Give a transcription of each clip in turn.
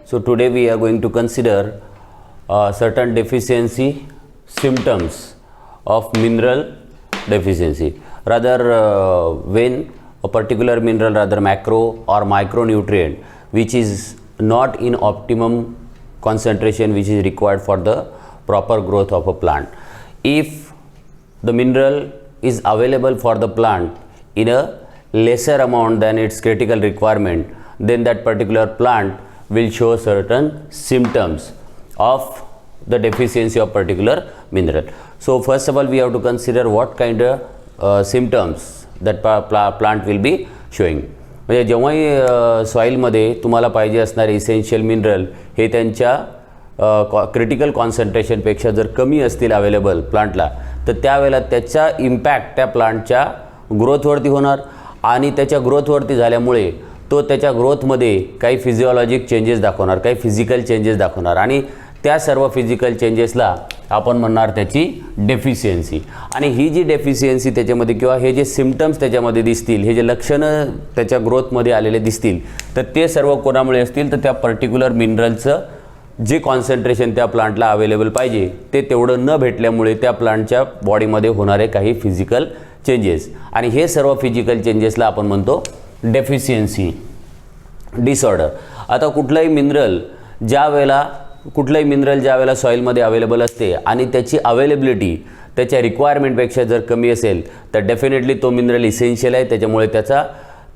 So today we are going to consider certain deficiency symptoms of mineral deficiency. Rather, when a particular mineral, rather macro or micronutrient, which is not in optimum concentration which is required for the proper growth of a plant, if the mineral is available for the plant in a lesser amount than its critical requirement, then that particular plant will show certain symptoms of the deficiency of particular mineral. So first of all, we have to consider what kind of symptoms that plant will be showing. म्हणजे जेव्हाही सॉईलमध्ये तुम्हाला पाहिजे असणारे essential mineral हे त्यांच्या critical कॉन्सन्ट्रेशनपेक्षा जर कमी असतील अवेलेबल प्लांटला, तर त्यावेळेला त्याचा इम्पॅक्ट त्या प्लांटच्या ग्रोथवरती होणार आणि त्याच्या ग्रोथवरती झाल्यामुळे तो त्याच्या ग्रोथमध्ये काही फिजिओलॉजिक चेंजेस दाखवणार, काही फिजिकल चेंजेस दाखवणार आणि त्या सर्व फिजिकल चेंजेसला आपण म्हणणार त्याची डेफिशियन्सी. आणि ही जी डेफिशियन्सी त्याच्यामध्ये किंवा हे जे सिम्पटम्स त्याच्यामध्ये दिसतील, हे जे लक्षणं त्याच्या ग्रोथमध्ये आलेले दिसतील, तर ते सर्व कोणामुळे असतील तर त्या पर्टिक्युलर मिनरलचं जे कॉन्सन्ट्रेशन त्या प्लांटला अवेलेबल पाहिजे ते तेवढं न भेटल्यामुळे त्या प्लांटच्या बॉडीमध्ये होणारे काही फिजिकल चेंजेस, आणि हे सर्व फिजिकल चेंजेसला आपण म्हणतो डेफिशियन्सी डिसऑर्डर. आता कुठलाही मिनरल ज्या वेळेला सॉईलमध्ये अवेलेबल असते आणि त्याची अवेलेबिलिटी त्याच्या रिक्वायरमेंटपेक्षा जर कमी असेल तर डेफिनेटली तो मिनरल इसेन्शियल आहे. त्याच्यामुळे त्याचा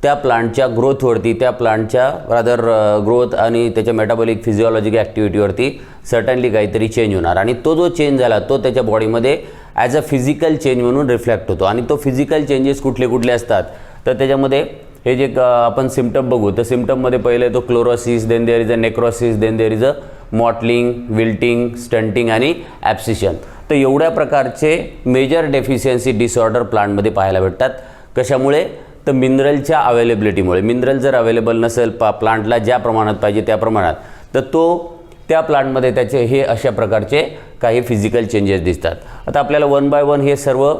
त्या प्लांटच्या ग्रोथवरती, त्या प्लांटच्या रादर ग्रोथ आणि त्याच्या मेटाबॉलिक फिजिओलॉजिक ॲक्टिव्हिटीवरती सर्टनली काहीतरी चेंज होणार, आणि तो जो चेंज झाला तो त्याच्या बॉडीमध्ये ॲज अ फिजिकल चेंज म्हणून रिफ्लेक्ट होतो. आणि तो फिजिकल चेंजेस कुठले कुठले असतात तर त्याच्यामध्ये हे जे आपण सिम्पटम बघू, तर सिम्पटममध्ये पहिले तो chlorosis, then there is a necrosis, then there is a mottling, wilting, stunting आणि ॲब्सिशन. तर एवढ्या प्रकारचे मेजर डेफिशियन्सी डिसऑर्डर प्लांटमध्ये पाहायला भेटतात. कशामुळे तर मिनरलच्या अवेलेबिलिटीमुळे. मिनरल जर अवेलेबल नसेल प्लांटला ज्या प्रमाणात पाहिजे त्या प्रमाणात, तर तो त्या प्लांटमध्ये त्याचे हे अशा प्रकारचे काही फिजिकल चेंजेस दिसतात. आता आपल्याला वन बाय वन हे सर्व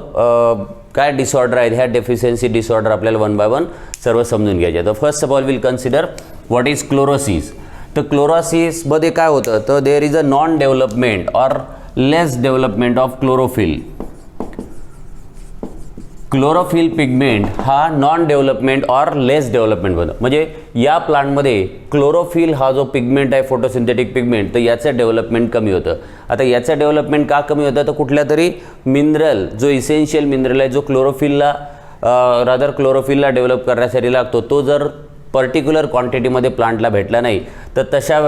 काय डिसऑर्डर आहेत, ह्या डेफिशियन्सी डिसऑर्डर आपल्याला वन बाय वन सर्व समजून घ्यायचे. तर first of all will consider what is chlorosis. तर क्लोरोसिसमध्ये काय होतं तर there is a non development or less development of chlorophyll. Chlorophyll pigment हा non development or less development होतं. म्हणजे या प्लांटमध्ये क्लोरोफिल हा जो पिगमेंट आहे, फोटोसिंथेटिक पिगमेंट, तर याचं डेव्हलपमेंट कमी होतं. आता याचं डेव्हलपमेंट का कमी होतं तर कुठल्या तरी मिनरल, जो इसेन्शियल मिनरल आहे, जो क्लोरोफिलला क्लोरोफिलला डेव्हलप करण्यासाठी लागतो, तो जर पर्टिक्युलर क्वांटिटीमध्ये प्लांटला भेटला नाही तर तशा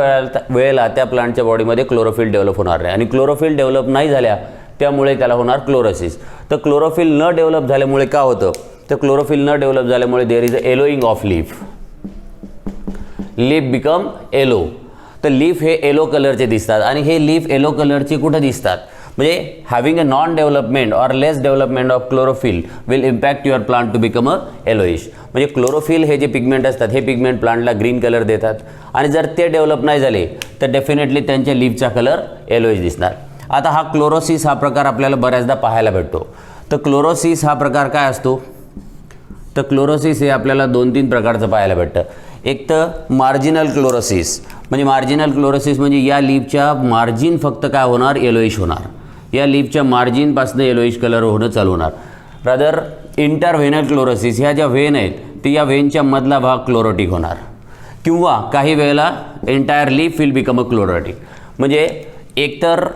वेळेला त्या प्लांटच्या बॉडीमध्ये क्लोरोफिल डेव्हलप होणार नाही, आणि क्लोरोफिल डेव्हलप नाही झाल्या त्यामुळे त्याला होणार क्लोरोसिस. तर क्लोरोफिल न डेव्हलप झाल्यामुळे काय होतं तर क्लोरोफिल न डेव्हलप झाल्यामुळे there is a yellowing of leaf. Leaf become yellow. तर लीफ हे येलो कलरचे दिसतात, आणि हे लीफ येलो कलरचे कुठे दिसतात म्हणजे having a non development or less development of chlorophyll will impact your plant to become a yellowish. म्हणजे क्लोरोफिल हे जे पिगमेंट असतात, हे पिगमेंट प्लांटला ग्रीन कलर देतात, आणि जर ते डेव्हलप नाही झाले तर डेफिनेटली त्यांच्या लीफचा कलर येलोइश दिसणार. आता हा क्लोरोसिस हा प्रकार आपल्याला बऱ्याचदा पाहायला भेटतो. तर क्लोरोसिस हा प्रकार काय असतो तर क्लोरोसिस हे आपल्याला 2-3 प्रकारचं पाहायला भेटतं. एक तर मार्जिनल क्लोरोसिस. म्हणजे मार्जिनल क्लोरोसिस म्हणजे या लीफच्या मार्जिन फक्त काय होणार, येलोइश होणार. या लीफच्या मार्जिनपासून येलोइश कलर होणं चालू होणार. रादर इंटरव्हेनल क्लोरोसिस, ह्या ज्या व्हेन आहेत ते या व्हेनच्या मधला भाग क्लोरोटिक होणार, किंवा काही वेळेला entire leaf will become a chlorotic. म्हणजे एकतर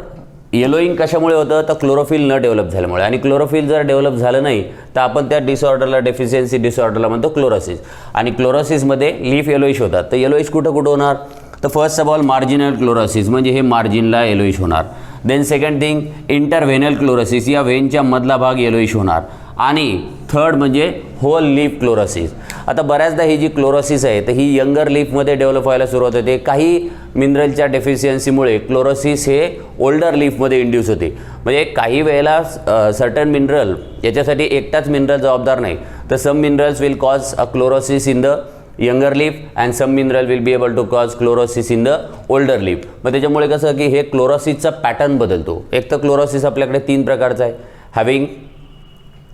येलोइंग कशामुळे होतं तर क्लोरोफिल न डेव्हलप झाल्यामुळे, आणि क्लोरोफिल जर डेव्हलप झालं नाही तर आपण त्या डिसऑर्डरला, डेफिशियन्सी डिसऑर्डरला म्हणतो क्लोरोसिस. आणि क्लोरोसिसमध्ये लीफ येलोइश होतात. तर येलोइश कुठं कुठं होणार तर first of all marginal chlorosis, म्हणजे हे मार्जिनला येलोइश होणार. देन सेकंड थिंग इंटरव्हेनल क्लोरोसिस, या व्हेनच्या मधला भाग येलोइश होणार. आणि थर्ड म्हणजे होल लीफ क्लोरोसिस. आता बऱ्याचदा ही जी क्लोरोसिस आहे तर ही यंगर लीफमध्ये डेव्हलप व्हायला सुरुवात होते. काही मिनरलच्या डेफिशियन्सीमुळे क्लोरोसिस हे ओल्डर लीफमध्ये इंड्यूस होते. म्हणजे काही वेळेला सर्टन मिनरल, याच्यासाठी एकटाच मिनरल जबाबदार नाही, तर some minerals will cause a chlorosis in the younger leaf and some mineral will be able to cause chlorosis in the older leaf. मग त्याच्यामुळे कसं की हे क्लोरोसिसचा पॅटर्न बदलतो. एक तर क्लोरोसिस आपल्याकडे 3 प्रकारचा आहे, having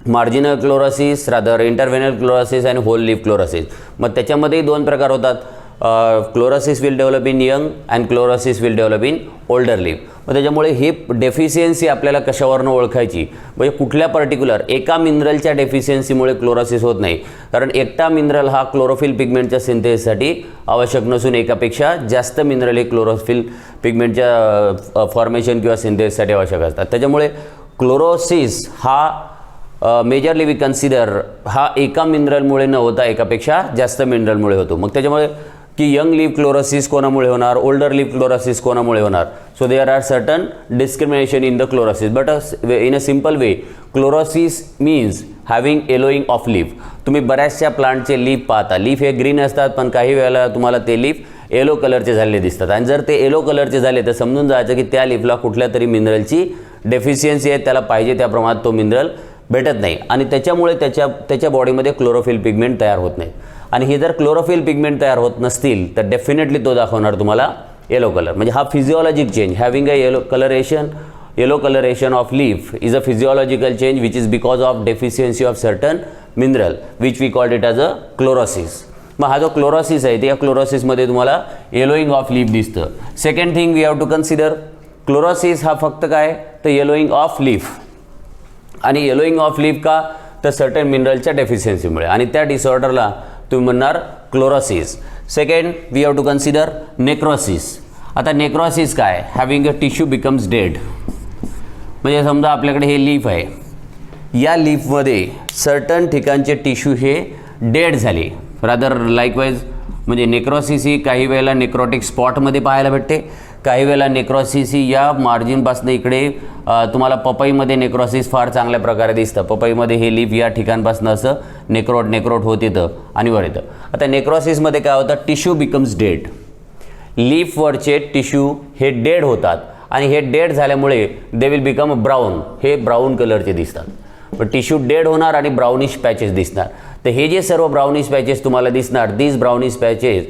marginal chlorosis, rather interveinal chlorosis आणि होल लीफ क्लोरोसिस. मग त्याच्यामध्येही 2 प्रकार होतात. Chlorosis will develop in young and chlorosis will develop in older leaf. मग त्याच्यामुळे ही डेफिशियन्सी आपल्याला कशावरनं ओळखायची, म्हणजे कुठल्या पर्टिक्युलर एका मिनरलच्या डेफिशियन्सीमुळे क्लोरोसिस होत नाही. कारण एकटा मिनरल हा क्लोरोफिल पिगमेंटच्या सिंथेसिससाठी आवश्यक नसून एकापेक्षा जास्त मिनरल हे क्लोरोफिल पिगमेंटच्या फॉर्मेशन किंवा सिंथेसिससाठी आवश्यक असतात. त्याच्यामुळे क्लोरोसिस हा मेजरली वी कन्सिडर हा एका मिनरलमुळे न होता एकापेक्षा जास्त मिनरलमुळे होतो. मग त्याच्यामुळे की यंग लीफ क्लोरोसिस कोणामुळे होणार, ओल्डर लीफ क्लोरोसिस कोणामुळे होणार. So there are certain discrimination in the chlorosis, but in a simple way chlorosis means having yellowing of leaf. तुम्ही बऱ्याचशा प्लांटचे लीफ पाहता, लीफ हे ग्रीन असतात पण काही वेळेला तुम्हाला ते लीफ येलो कलरचे झालेले दिसतात. आणि जर ते येलो कलरचे झाले तर समजून जायचं की त्या लीफला कुठल्या तरी मिनरलची डेफिशियन्सी आहे, त्याला पाहिजे त्या प्रमाणात तो मिनरल भेटत नाही आणि त्याच्यामुळे त्याच्या बॉडीमध्ये क्लोरोफिल पिगमेंट तयार होत नाही. आणि हे जर क्लोरोफिल पिगमेंट तयार होत नसतील तर डेफिनेटली तो दाखवणार तुम्हाला येलो कलर. म्हणजे हा physiologic change, having a yellow coloration of leaf is a physiological change which is because of deficiency of certain mineral which we called it as a chlorosis. मग हा जो क्लोरोसिस आहे त्या क्लोरोसिसमध्ये तुम्हाला येलोईंग ऑफ लीफ दिसतं. Second thing we have to consider, chlorosis हा फक्त काय तर येलोईंग ऑफ लीफ. आणि येलोईंग ऑफ लीफ का तर सर्टन मिनरलच्या डेफिशियन्सीमुळे, आणि त्या डिसऑर्डरला तुम्ही म्हणणार chlorosis. Second we have to consider necrosis. आता नेक्रोसिस काय, having a tissue becomes dead. म्हणजे समजा आपल्याकडे हे लीफ आहे, या लीफमध्ये सर्टन ठिकाणचे टिश्यू हे डेड झाले. रादर लाईकवाईज म्हणजे नेक्रोसिस ही काही वेळेला नेक्रोटिक स्पॉटमध्ये पाहायला भेटते, काही वेळेला नेक्रोसिस ही या मार्जिनपासून इकडे तुम्हाला पपईमध्ये नेक्रोसिस फार चांगल्या प्रकारे दिसतं. पपईमध्ये हे लीफ या ठिकाणपासून असं नेक्रोट होत येतं आणि वर येतं. आता नेक्रोसिसमध्ये काय होतं, टिश्यू बिकम्स डेड. लीफवरचे टिश्यू हे डेड होतात आणि हे डेड झाल्यामुळे दे विल बिकम ब्राऊन, हे ब्राऊन कलरचे दिसतात. पण टिश्यू डेड होणार आणि ब्राउनिश पॅचेस दिसणार. तर हे जे सर्व ब्राउनिश पॅचेस तुम्हाला दिसणार, these brownish patches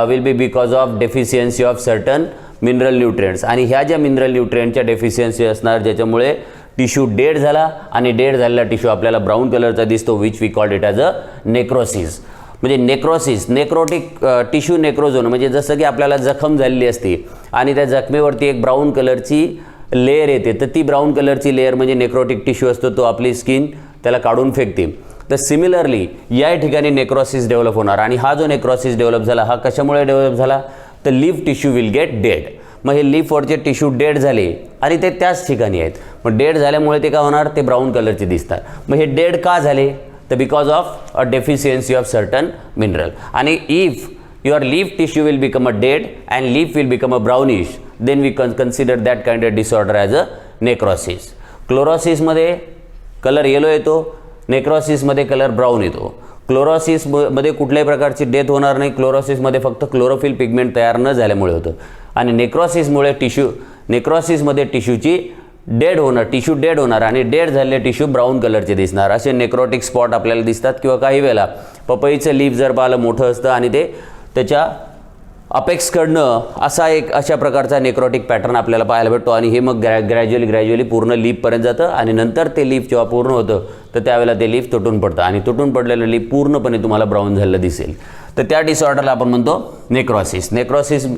will be because of deficiency of certain mineral nutrients. आणि ह्या ज्या मिनरल न्यूट्रिएंटच्या डेफिशियन्सी असणार ज्याच्यामुळे टिश्यू डेड झाला आणि डेड झालेला टिश्यू आपल्याला ब्राऊन कलरचा दिसतो, which we called it as a necrosis. म्हणजे नेक्रोसिस, नेक्रोटिक टिश्यू नेक्रोझोन, म्हणजे जसं की आपल्याला जखम झालेली असते आणि त्या जखमेवरती एक ब्राऊन कलरची लेयर येते, तर ती ब्राऊन कलरची लेयर म्हणजे नेक्रोटिक टिश्यू असतो, तो आपली स्किन त्याला काढून फेकते. तर सिमिलरली या ठिकाणी नेक्रोसिस डेव्हलप होणार. आणि हा जो नेक्रोसिस डेव्हलप झाला हा कशामुळे डेव्हलप झाला तर leaf tissue will get dead. मग हे लीफवरचे टिश्यू डेड झाले आणि ते त्याच ठिकाणी आहेत. मग डेड झाल्यामुळे ते काय होणार, ते ब्राऊन कलरचे दिसतात. मग हे डेड का झाले तर because of a deficiency of certain mineral. आणि if your leaf tissue will become a dead and leaf will become a brownish, then we consider that kind of disorder as a necrosis. क्लोरोसिसमध्ये colour yellow येतो, नेक्रोसिसमध्ये colour brown येतो. क्लोरोसिसमध्ये कुठल्याही प्रकारची death होणार नाही, क्लोरोसिसमध्ये फक्त क्लोरोफिल पिगमेंट तयार न झाल्यामुळे होतं. आणि नेक्रोसिसमध्ये टिश्यूची टिश्यू डेड होणार आणि डेड झालेले टिश्यू ब्राऊन कलरचे दिसणार. असे नेक्रोटिक स्पॉट आपल्याला दिसतात. किंवा काही वेळेला पपईचं लीफ जर पाहिलं मोठं असतं आणि ते त्याच्या अपेक्सकडनं अशा प्रकारचा नेक्रोटिक पॅटर्न आपल्याला पाहायला भेटतो. आणि हे मग ग्रॅज्युअली पूर्ण लीफपर्यंत जातं आणि नंतर ते लीफ जेव्हा पूर्ण होतं तर त्यावेळेला ते लीफ तुटून पडतं आणि तुटून पडलेलं लीफ पूर्णपणे तुम्हाला ब्राऊन झालेलं दिसेल. तर त्या डिसऑर्डरला आपण म्हणतो necrosis.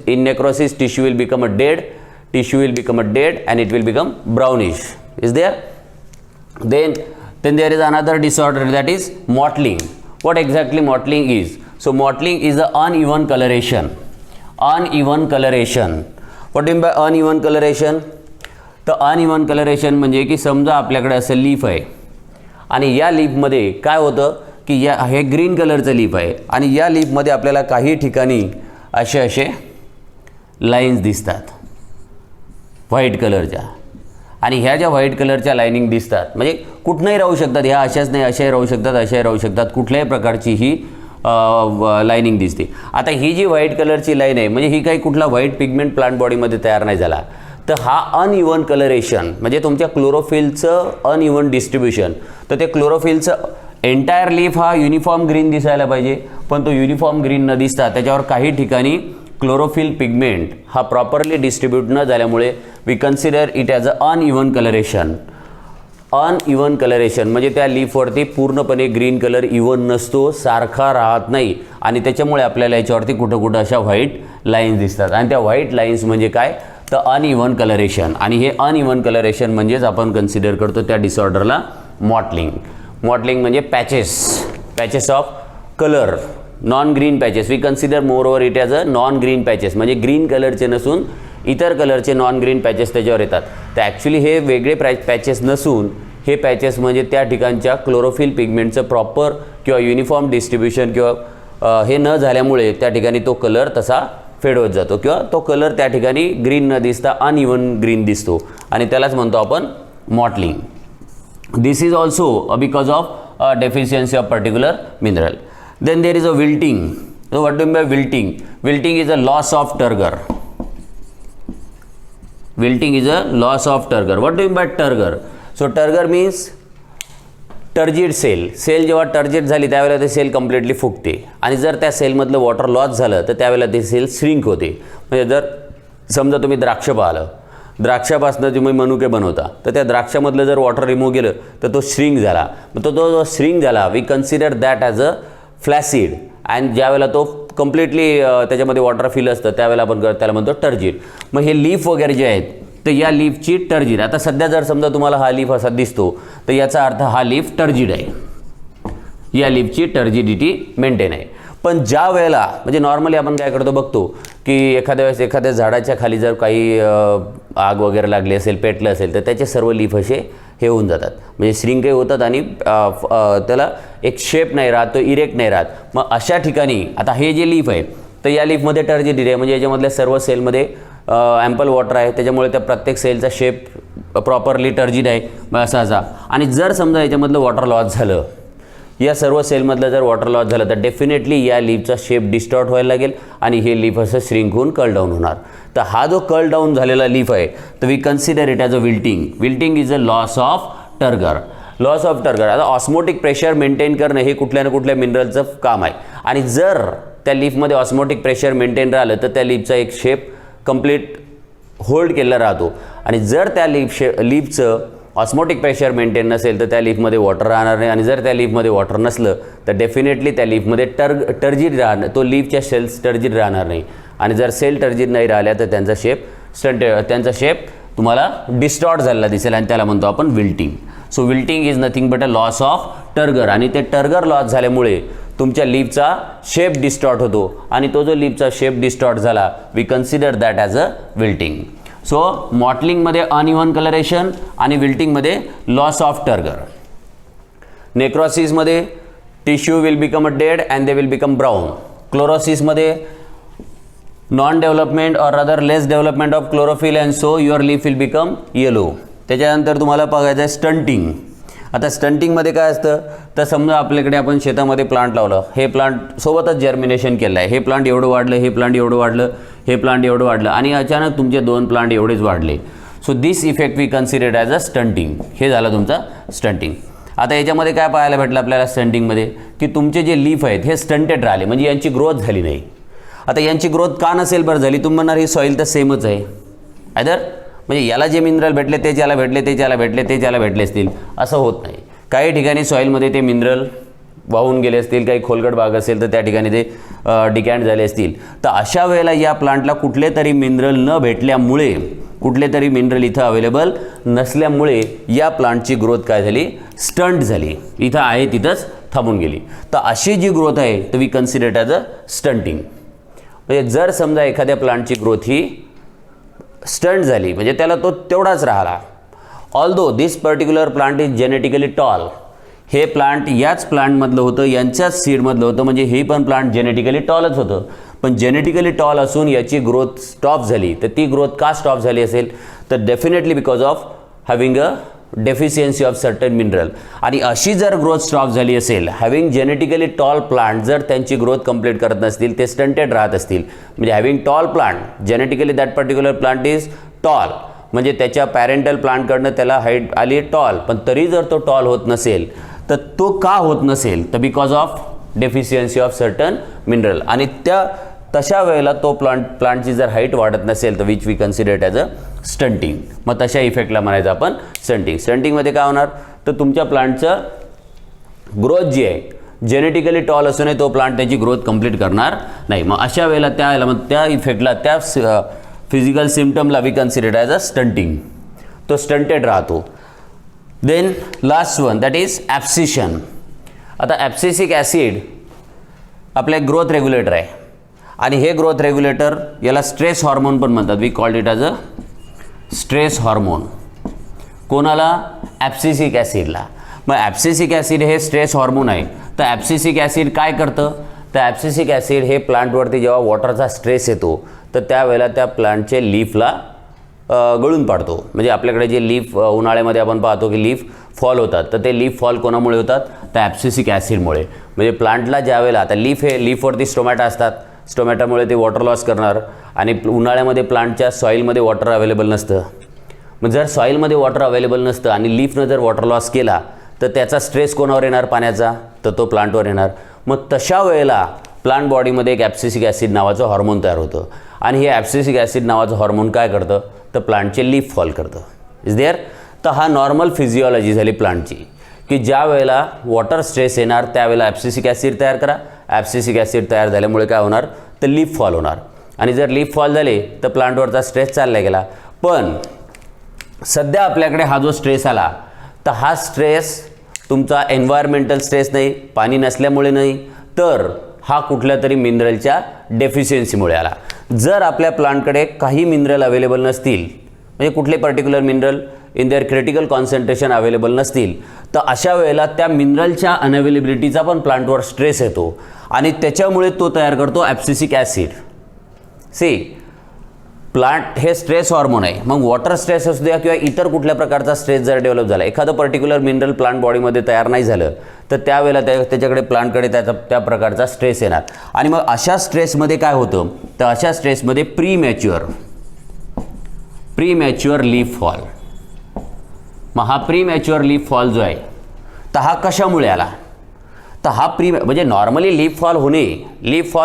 In necrosis tissue will become a dead and it will become brownish. Is there? Then there is another disorder, that is mottling. What exactly mottling is? So mottling is the uneven coloration. What do you mean by uneven coloration? तर uneven coloration म्हणजे की समजा आपल्याकडे असं leaf आहे आणि या लीफमध्ये काय होतं की हे ग्रीन कलरचं लीफ आहे आणि या लीफमध्ये आपल्याला काही ठिकाणी असे लाईन्स दिसतात व्हाईट कलरच्या. आणि ह्या ज्या व्हाईट कलरच्या लाईनिंग दिसतात म्हणजे कुठनंही राहू शकतात, ह्या अशाच नाही, अशाही राहू शकतात, अशाही राहू शकतात, कुठल्याही प्रकारची ही लाईनिंग दिसते. आता ही जी व्हाईट कलरची लाईन आहे म्हणजे ही काही कुठला व्हाईट पिगमेंट प्लांट बॉडीमध्ये तयार नाही झाला. तर हा अनइवन कलरेशन म्हणजे तुमच्या क्लोरोफिलचं अनइवन डिस्ट्रीब्युशन. तर ते क्लोरोफिलचं एंटायर लीफ हा युनिफॉर्म ग्रीन दिसायला पाहिजे, पण तो युनिफॉर्म ग्रीन न दिसता त्याच्यावर काही ठिकाणी क्लोरोफिल पिगमेंट हा प्रॉपरली डिस्ट्रीब्यूट न झाल्यामुळे we consider it as a uneven coloration. Uneven coloration, म्हणजे त्या लीफवरती पूर्णपणे ग्रीन कलर इवन नसतो, सारखा राहत नाही आणि त्याच्यामुळे आपल्याला याच्यावरती कुठं कुठं अशा व्हाईट लाईन्स दिसतात आणि त्या व्हाईट लाईन्स म्हणजे काय तर अनइवन कलरेशन. आणि हे अनइवन कलरेशन म्हणजेच आपण कन्सिडर करतो त्या डिसऑर्डरला मॉटलिंग. मॉटलिंग म्हणजे patches of colour, non green patches. We consider moreover it as a non green patches, म्हणजे ग्रीन कलरचे नसून इतर कलरचे नॉन ग्रीन पॅचेस त्याच्यावर येतात. तर ॲक्च्युली हे वेगळे पॅचेस नसून हे पॅचेस म्हणजे त्या ठिकाणच्या क्लोरोफिल पिगमेंटचं प्रॉपर किंवा युनिफॉर्म डिस्ट्रीब्युशन किंवा हे न झाल्यामुळे त्या ठिकाणी तो कलर तसा फेड होत जातो किंवा तो कलर त्या ठिकाणी ग्रीन न दिसता अनइवन ग्रीन दिसतो आणि त्यालाच म्हणतो आपण mottling. This is also because of deficiency of particular mineral. Then there is a wilting. So what do you mean by wilting? Wilting is a loss of turgor. Wilting is a loss of turgor. What do you mean by turgor? So turgor means turgid cell. Cell जेव्हा turgid झाली त्यावेळेला ते sale completely फुगते आणि जर त्या सेलमधलं water loss झालं तर त्यावेळेला ते सेल श्रिंक होते. म्हणजे जर समजा तुम्ही द्राक्ष पाहिलं, द्राक्षापासून तुम्ही मनुके बनवता तर त्या द्राक्षामधलं जर वॉटर रिमूव्ह केलं तर तो श्रिंक झाला. मग तो जो श्रिंक झाला we consider that as a flaccid and ज्यावेळेला तो कम्प्लिटली त्याच्यामध्ये वॉटर फिल असतं त्यावेळेला आपण त्याला म्हणतो टर्जिड. मग हे लीफ वगैरे जे आहेत तर या लीफची टर्जिड. आता सध्या जर समजा तुम्हाला हा लीफ असा दिसतो तर याचा अर्थ हा लीफ टर्जिड आहे, या लीफची टर्जिडिटी मेंटेन आहे. पण ज्या वेळेला म्हणजे नॉर्मली आपण काय करतो बघतो की एखाद्या वेळेस एखाद्या झाडाच्या खाली जर काही आग वगैरे लागली असेल, पेटलं असेल तर त्याचे सर्व लीफ असे हे होऊन जातात, म्हणजे श्रिंकही होतात आणि त्याला एक शेप नाही राहत, तो इरेक्ट नाही राहत. मग अशा ठिकाणी आता हे जे लीफ आहे तर या लीफमध्ये टर्जिडिटी आहे, म्हणजे याच्यामधल्या सर्व सेलमध्ये ॲम्पल वॉटर आहे, त्याच्यामुळे त्या प्रत्येक सेलचा शेप प्रॉपरली टर्जिड आहे मग असा. आणि जर समजा याच्यामधलं वॉटर लॉस झालं, या सर्व सेलमधलं जर वॉटर लॉस झालं तर डेफिनेटली या लीफचा शेप डिस्टॉर्ट व्हायला लागेल आणि हे लीफ असं श्रिंक होऊन कर्ल डाऊन होणार. तर हा जो कर्ल डाऊन झालेला लीफ आहे तर we consider it as a wilting. Wilting is a loss of turgor. Loss of turgor. आता ऑस्मोटिक प्रेशर मेंटेन करणं हे कुठल्या ना कुठल्या मिनरलचं काम आहे आणि जर त्या लीफमध्ये ऑस्मोटिक प्रेशर मेंटेन राहिलं तर त्या लीफचा एक शेप कंप्लीट होल्ड केलेला राहतो. आणि जर त्या लीफचं ऑस्मोटिक प्रेशर मेंटेन नसेल तर त्या लीफमध्ये वॉटर राहणार नाही आणि जर त्या लीफमध्ये वॉटर नसलं तर डेफिनेटली त्या लीफमध्ये टर्जिड राहणार, तो लीफच्या सेल्स टर्जिड राहणार नाही आणि जर सेल टर्जिड नाही राहिल्या तर त्यांचा शेप तुम्हाला डिस्टॉर्ट झालेला दिसेल आणि त्याला म्हणतो आपण wilting. So wilting is nothing but a loss of turgor आणि ते टर्गर लॉस झाल्यामुळे तुमच्या लीफचा शेप डिस्टॉर्ट होतो आणि तो जो लीफचा शेप डिस्टॉर्ट झाला we consider that as a wilting. So मॉटलिंगमध्ये अनइवन कलरेशन आणि विल्टिंगमध्ये लॉस ऑफ टर्गर. नेक्रोसिसमध्ये tissue will become a dead and they will become brown. क्लोरोसिसमध्ये non development or other less development of chlorophyll and so your leaf will become yellow. त्याच्यानंतर तुम्हाला बघायचं आहे stunting. आता स्टंटिंगमध्ये काय असतं तर समजा आपल्याकडे आपण शेतामध्ये प्लांट लावलं, हे प्लांट सोबतच जर्मिनेशन केलं आहे, हे प्लांट एवढं वाढलं, हे प्लांट एवढं वाढलं, हे प्लांट एवढं वाढलं आणि अचानक तुमचे 2 प्लांट एवढेच वाढले. So this effect we considered as a stunting. हे झालं तुमचं स्टंटिंग. आता याच्यामध्ये काय पाहायला भेटलं आपल्याला स्टंटिंगमध्ये की तुमचे जे लीफ आहेत हे स्टंटेड राहिले, म्हणजे यांची ग्रोथ झाली नाही. आता यांची ग्रोथ का नसेल बरं झाली, तुम्ही म्हणणार ही सॉईल तर सेमच आहे आयदर, म्हणजे याला जे मिनरल भेटले तेच याला भेटले, तेच याला भेटले, तेच याला भेटले असतील, असं होत नाही. काही ठिकाणी सॉईलमध्ये ते मिनरल वाहून गेले असतील, काही खोलगट भाग असेल तर त्या ठिकाणी ते डिकॅन्ट झाले असतील. तर अशा वेळेला या प्लांटला कुठले तरी मिनरल न भेटल्यामुळे, कुठले तरी मिनरल इथं अवेलेबल नसल्यामुळे या प्लांटची ग्रोथ काय झाली, स्टंट झाली, इथं आहे तिथंच थांबून गेली. तर अशी जी ग्रोथ आहे तर we consider as a stunting. म्हणजे जर समजा एखाद्या प्लांटची ग्रोथ ही स्टंट झाली म्हणजे त्याला तो तेवढाच राहिला, although this particular plant is genetically tall. हे प्लांट याच प्लांटमधलं होतं, यांच्याच सीडमधलं होतं, म्हणजे हे पण प्लांट जेनेटिकली टॉलच होतं. पण जेनेटिकली टॉल असून याची ग्रोथ स्टॉप झाली. तर ती ग्रोथ का स्टॉप झाली असेल तर definitely because of having a deficiency of certain mineral. आणि अशी जर ग्रोथ स्टॉप झाली असेल, हॅव्हिंग जेनेटिकली टॉल प्लांट जर त्यांची ग्रोथ कंप्लीट करत नसतील, ते स्टंटेड राहत असतील, म्हणजे having tall plant genetically that particular plant is tall, म्हणजे त्याच्या पॅरेंटल प्लांटकडनं त्याला हाईट आली टॉल, पण तरी जर तो टॉल होत नसेल तर तो का होत नसेल तर because of deficiency of certain mineral. आणि त्या तशा वेळेला तो प्लांटची जर हाईट वाढत नसेल तर which we consider it as a stunting. मग तशा इफेक्टला म्हणायचं आपण स्टंटिंग. स्टंटिंगमध्ये काय होणार तर तुमच्या प्लांटचं ग्रोथ जी आहे जेनेटिकली टॉल असूनही तो प्लांट त्याची ग्रोथ कंप्लीट करणार नाही. मग अशा वेळेला मग त्या इफेक्टला त्या फिजिकल सिम्पटमला we consider as a stunting. तो स्टंटेड राहतो. Then last one that is abscission. आता ॲब्सिसिक ॲसिड आपलं एक ग्रोथ रेग्युलेटर आहे आणि हे ग्रोथ रेग्युलेटर याला स्ट्रेस हॉर्मोन पण म्हणतात. We called it as a stress hormone. कोणाला ॲब्सिसिक ॲसिडला. मग ॲब्सिसिक ॲसिड हे स्ट्रेस हॉर्मोन आहे. तर ॲब्सिसिक ॲसिड काय करतं तर ॲब्सिसिक ॲसिड हे प्लांटवरती जेव्हा वॉटरचा स्ट्रेस येतो तर त्यावेळेला त्या प्लांटचे लीफला गळून पाडतो. म्हणजे आपल्याकडे जे लीफ उन्हाळ्यामध्ये आपण पाहतो की लीफ फॉल होतात तर ते लीफ फॉल कोणामुळे होतात तर ॲब्सिसिक ॲसिडमुळे. म्हणजे प्लांटला ज्या वेळेला आता लीफवरती स्टोमॅटा असतात. स्टोमॅटामुळे ते वॉटर लॉस करणार आणि उन्हाळ्यामध्ये प्लांटच्या सॉईलमध्ये वॉटर अवेलेबल नसतं. मग जर सॉईलमध्ये वॉटर अवेलेबल नसतं आणि लीफनं जर वॉटर लॉस केला तर त्याचा स्ट्रेस कोणावर येणार पाण्याचा तर तो प्लांटवर येणार. मग तशा वेळेला प्लांट बॉडीमध्ये एक ॲब्सिसिक ॲसिड नावाचं हॉर्मोन तयार होतं आणि हे ॲब्सिसिक ॲसिड नावाचं हॉर्मोन काय करतं तर प्लांटचे लीफ फॉल करतं. Is there. तर हा नॉर्मल फिजिओलॉजी झाली प्लांटची की ज्या वेळेला वॉटर स्ट्रेस येणार त्यावेळेला ॲब्सिसिक ॲसिड तयार करा. ॲब्सिसिक ॲसिड तयार झाल्यामुळे काय होणार तर लीफ फॉल होणार आणि जर लीफ फॉल झाले तर प्लांटवरचा स्ट्रेस चालला गेला. पण सध्या आपल्याकडे हा जो स्ट्रेस आला तर हा स्ट्रेस तुमचा एन्व्हायरमेंटल स्ट्रेस नाही, पाणी नसल्यामुळे नाही, तर हा कुठल्या तरी मिनरलच्या डेफिशियन्सीमुळे आला. जर आपल्या प्लांटकडे काही मिनरल अवेलेबल नसतील म्हणजे कुठले particular mineral in their critical concentration available नसतील तर अशा वेळेला त्या मिनरलच्या अनअवेलेबिलिटीचा पण प्लांटवर स्ट्रेस येतो आणि त्याच्यामुळे तो तयार करतो ॲब्सिसिक ॲसिड. सी प्लांट हे स्ट्रेस हॉर्मोन आहे. मग वॉटर स्ट्रेस असू द्या किंवा इतर कुठल्या प्रकारचा स्ट्रेस जर डेव्हलप झाला एखादं पर्टिक्युलर मिनरल प्लांट बॉडीमध्ये तयार नाही झालं तर त्यावेळेला त्याच्याकडे प्लांटकडे त्या प्रकारचा स्ट्रेस येणार. आणि मग अशा स्ट्रेसमध्ये काय होतं तर अशा स्ट्रेसमध्ये प्रीमॅच्युअर लीफ फॉल. मग हा प्रीमॅच्युअर लीफ फॉल जो आहे तर हा कशामुळे आला तर हा म्हणजे नॉर्मली लीफ फॉल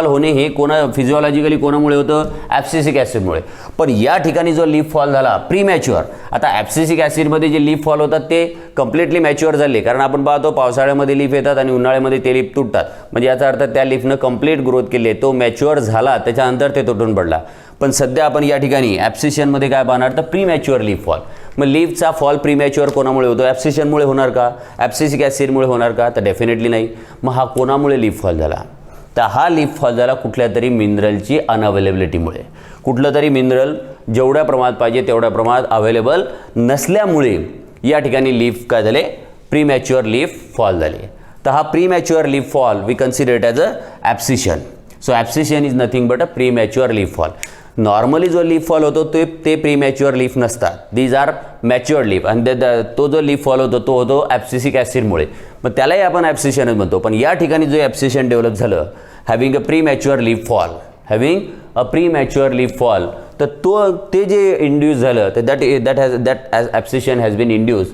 होणे हे फिजिओलॉजिकली कोणामुळे होतं ॲब्सिसिक ॲसिडमुळे. पण या ठिकाणी जो लीफ फॉल झाला प्रीमॅच्युअर. आता ॲब्सिसिक ॲसिडमध्ये जे लीफ फॉल होतात ते कम्प्लिटली मॅच्युअर झाले कारण आपण पाहतो पावसाळ्यामध्ये लीफ येतात आणि उन्हाळ्यामध्ये ते लीफ तुटतात. म्हणजे याचा अर्थ त्या लीफनं कंप्लीट ग्रोथ केली आहे, तो मॅच्युअर झाला त्याच्यानंतर ते तुटून पडला. पण सध्या आपण या ठिकाणी ॲब्सिशनमध्ये काय पाहणार तर प्रीमॅच्युअर लीफ फॉल. मग लीफचा फॉल प्रीमॅच्युअर कोणामुळे होतो ॲब्सिशनमुळे होणार का ॲब्सिसिक ॲसिडमुळे होणार का तर डेफिनेटली नाही. मग हा कोणामुळे लीफ फॉल झाला तर हा लीफ फॉल झाला कुठल्या तरी मिनरलची अनअवेलेबिलिटीमुळे. कुठलं तरी मिनरल जेवढ्या प्रमाणात पाहिजे तेवढ्या प्रमाणात अवेलेबल नसल्यामुळे या ठिकाणी लीफ काय झाले प्रीमॅच्युअर लीफ फॉल झाले. तर हा premature leaf fall we consider it as a abscission. So abscission is nothing but a premature leaf fall. Normally जो लीफ फॉल होतो ते प्रीमॅच्युअर लीफ नसतात, दीज आर मॅच्युअर्ड लीफ. आणि तो जो लीफ फॉल होतो तो होतो ॲब्सिसिक ॲसिडमुळे. मग त्यालाही आपण ॲब्सिशनच म्हणतो. पण या ठिकाणी जो ॲब्सिशन डेव्हलप झालं having a premature leaf fall तर ते जे इंड्यूस झालं तर that abscission has been induce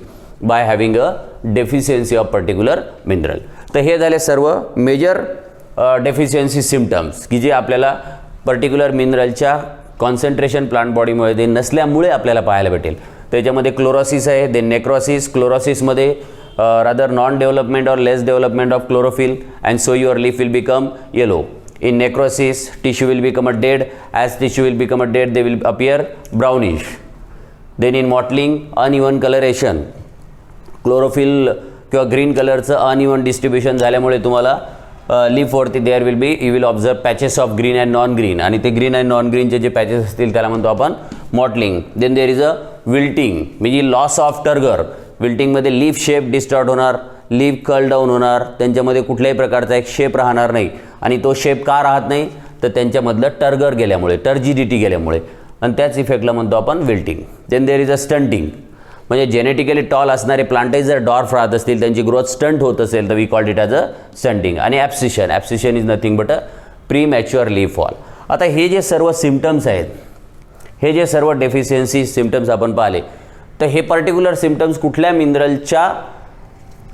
by having a deficiency of particular mineral. तर हे झाले सर्व मेजर डेफिशियन्सी सिम्पटम्स की जे आपल्याला पर्टिक्युलर मिनरलच्या कॉन्सन्ट्रेशन प्लांट बॉडीमध्ये नसल्यामुळे आपल्याला पाहायला भेटेल. त्याच्यामध्ये क्लोरोसिस आहे, देन नेक्रोसिस. क्लोरोसिसमध्ये rather non development or less development of chlorophyll and so your leaf will become yellow. In necrosis, tissue will become a dead. As tissue will become a dead, they will appear brownish. Then in mottling, uneven coloration. Chlorophyll किंवा green कलरचं uneven distribution झाल्यामुळे तुम्हाला लीफवरती there will be you will observe patches of green and non green. आणि ते green and non ग्रीनचे जे patches असतील त्याला म्हणतो आपण mottling. Then there is a wilting म्हणजे लॉस ऑफ टर्गर. विल्टिंगमध्ये लीफ शेप डिस्टॉर्ट होणार, लीफ कर्ल डाऊन होणार, त्यांच्यामध्ये कुठल्याही प्रकारचा एक शेप राहणार नाही. आणि तो शेप का राहत नाही तर त्यांच्यामधलं टर्गर गेल्यामुळे, टर्जिडिटी गेल्यामुळे. आणि त्याच इफेक्टला म्हणतो आपण wilting. Then there is a stunting म्हणजे जेनेटिकली टॉल असणारे प्लांटही जर डॉर्फ राहत असतील त्यांची ग्रोथ स्टंट होत असेल तर we called it as a stunting. आणि abscission is nothing but a premature leaf fall. आता हे जे सर्व सिम्पटम्स आहेत, हे जे सर्व डेफिशियन्सी सिम्पटम्स आपण पाहिले तर हे पर्टिक्युलर सिम्पटम्स कुठल्या मिनरलच्या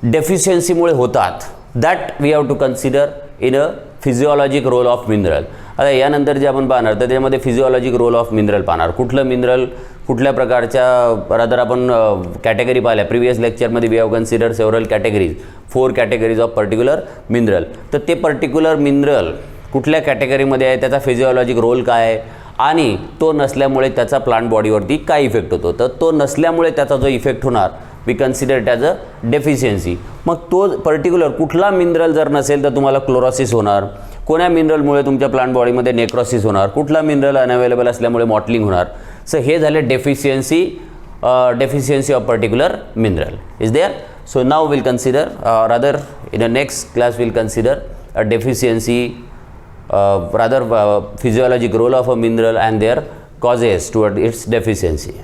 डेफिशियन्सीमुळे होतात that we have to consider in a physiologic role of mineral. आता यानंतर जे आपण पाहणार तर त्याच्यामध्ये फिजिओलॉजिक रोल ऑफ मिनरल पाहणार. कुठलं मिनरल कुठल्या प्रकारच्या रादर आपण कॅटेगरी पाहिल्या प्रिव्हियस लेक्चरमध्ये we have consider several categories 4 categories of particular mineral. तर ते पर्टिक्युलर मिनरल कुठल्या कॅटेगरीमध्ये आहे, त्याचा फिजिओलॉजिक रोल काय आहे आणि तो नसल्यामुळे त्याचा प्लांट बॉडीवरती काय इफेक्ट होतो. तर तो नसल्यामुळे त्याचा जो इफेक्ट होणार we consider it as a deficiency. मग तो पर्टिक्युलर कुठला मिनरल जर नसेल तर तुम्हाला क्लोरोसिस होणार. कोण्या मिनरलमुळे तुमच्या प्लांट बॉडीमध्ये नेक्रोसिस होणार. कुठला मिनरल अनअवेलेबल असल्यामुळे मॉटलिंग होणार. सो हे झाले deficiency of particular mineral is there. So now will consider rather in a next class will consider a deficiency rather physiologic role of a mineral and their causes toward its deficiency.